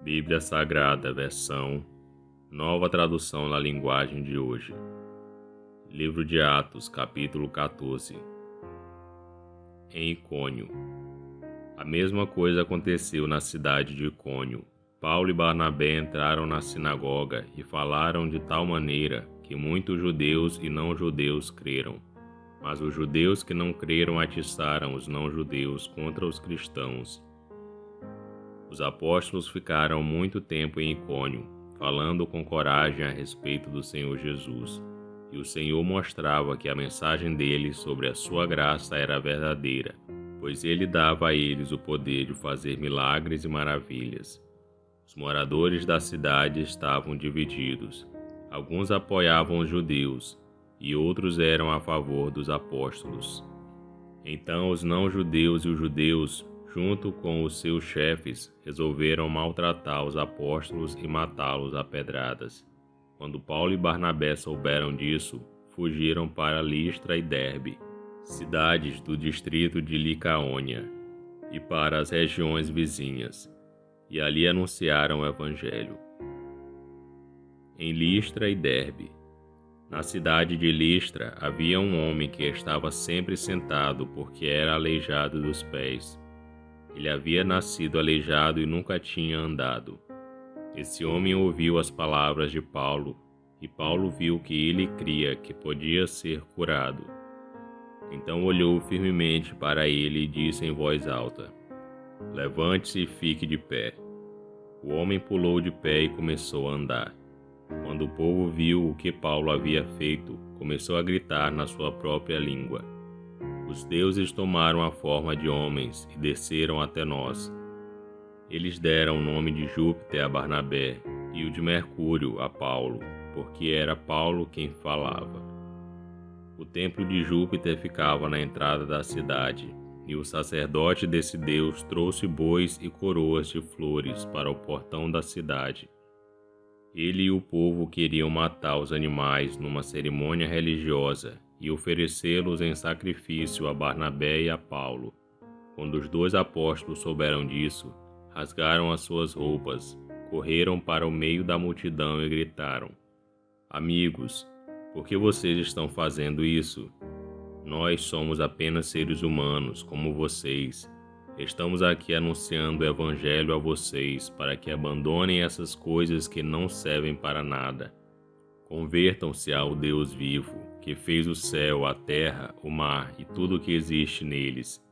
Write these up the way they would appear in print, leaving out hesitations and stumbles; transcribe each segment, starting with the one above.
Bíblia Sagrada, versão Nova Tradução na Linguagem de Hoje. Livro de Atos, capítulo 14. Em Icônio. A mesma coisa aconteceu na cidade de Icônio. Paulo e Barnabé entraram na sinagoga e falaram de tal maneira que muitos judeus e não-judeus creram. Mas os judeus que não creram atiçaram os não-judeus contra os cristãos. Os apóstolos ficaram muito tempo em Icônio, falando com coragem a respeito do Senhor Jesus, e o Senhor mostrava que a mensagem dele sobre a sua graça era verdadeira, pois ele dava a eles o poder de fazer milagres e maravilhas. Os moradores da cidade estavam divididos. Alguns apoiavam os judeus, e outros eram a favor dos apóstolos. Então os não-judeus e os judeus, junto com os seus chefes, resolveram maltratar os apóstolos e matá-los a pedradas. Quando Paulo e Barnabé souberam disso, fugiram para Listra e Derbe, cidades do distrito de Licaônia, e para as regiões vizinhas, e ali anunciaram o Evangelho. Em Listra e Derbe. Na cidade de Listra havia um homem que estava sempre sentado porque era aleijado dos pés. Ele havia nascido aleijado e nunca tinha andado. Esse homem ouviu as palavras de Paulo, e Paulo viu que ele cria que podia ser curado. Então olhou firmemente para ele e disse em voz alta: "Levante-se e fique de pé." O homem pulou de pé e começou a andar. Quando o povo viu o que Paulo havia feito, começou a gritar na sua própria língua: "Os deuses tomaram a forma de homens e desceram até nós." Eles deram o nome de Júpiter a Barnabé e o de Mercúrio a Paulo, porque era Paulo quem falava. O templo de Júpiter ficava na entrada da cidade, e o sacerdote desse deus trouxe bois e coroas de flores para o portão da cidade. Ele e o povo queriam matar os animais numa cerimônia religiosa e oferecê-los em sacrifício a Barnabé e a Paulo. Quando os dois apóstolos souberam disso, rasgaram as suas roupas, correram para o meio da multidão e gritaram: "Amigos, por que vocês estão fazendo isso? Nós somos apenas seres humanos, como vocês. Estamos aqui anunciando o Evangelho a vocês para que abandonem essas coisas que não servem para nada. Convertam-se ao Deus vivo, que fez o céu, a terra, o mar e tudo o que existe neles.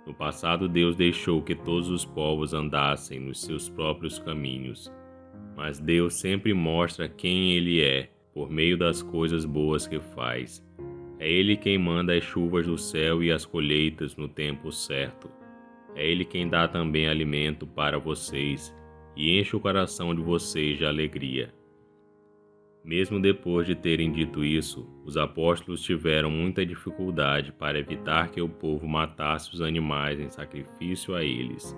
No passado Deus deixou que todos os povos andassem nos seus próprios caminhos. Mas Deus sempre mostra quem Ele é, por meio das coisas boas que faz. É Ele quem manda as chuvas do céu e as colheitas no tempo certo. É Ele quem dá também alimento para vocês e enche o coração de vocês de alegria." Mesmo depois de terem dito isso, os apóstolos tiveram muita dificuldade para evitar que o povo matasse os animais em sacrifício a eles.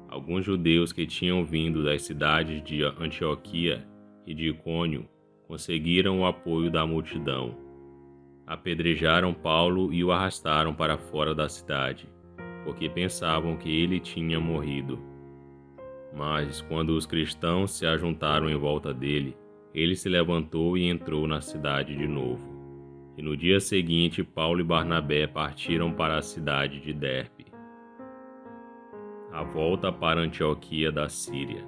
Alguns judeus que tinham vindo das cidades de Antioquia e de Icônio conseguiram o apoio da multidão. Apedrejaram Paulo e o arrastaram para fora da cidade, porque pensavam que ele tinha morrido. Mas, quando os cristãos se ajuntaram em volta dele, ele se levantou e entrou na cidade de novo. E no dia seguinte, Paulo e Barnabé partiram para a cidade de Derbe. A volta para Antioquia da Síria.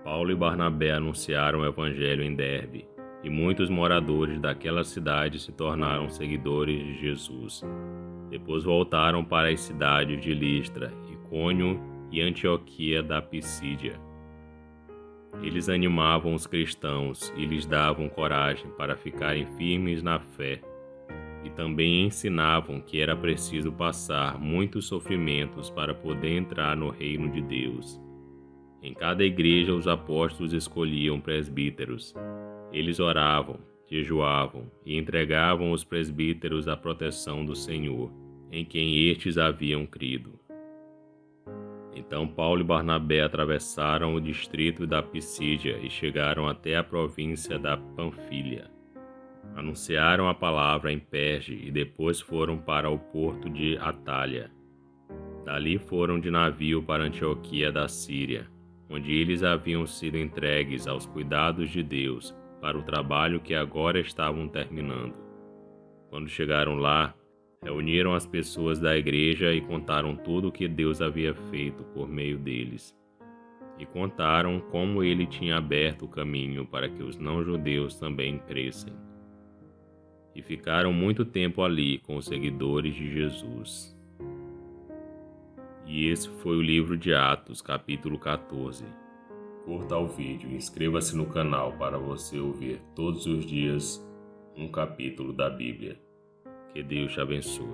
Paulo e Barnabé anunciaram o Evangelho em Derbe, e muitos moradores daquela cidade se tornaram seguidores de Jesus. Depois voltaram para as cidades de Listra, Icônio e Antioquia da Pisídia. Eles animavam os cristãos e lhes davam coragem para ficarem firmes na fé, e também ensinavam que era preciso passar muitos sofrimentos para poder entrar no reino de Deus. Em cada igreja os apóstolos escolhiam presbíteros. Eles oravam, jejuavam e entregavam os presbíteros à proteção do Senhor, em quem estes haviam crido. Então Paulo e Barnabé atravessaram o distrito da Pisídia e chegaram até a província da Panfilha. Anunciaram a palavra em Perge e depois foram para o porto de Atália. Dali foram de navio para Antioquia da Síria, onde eles haviam sido entregues aos cuidados de Deus para o trabalho que agora estavam terminando. Quando chegaram lá, reuniram as pessoas da igreja e contaram tudo o que Deus havia feito por meio deles. E contaram como ele tinha aberto o caminho para que os não-judeus também crescem. E ficaram muito tempo ali com os seguidores de Jesus. E esse foi o livro de Atos, capítulo 14. Curta o vídeo e inscreva-se no canal para você ouvir todos os dias um capítulo da Bíblia. Que Deus te abençoe.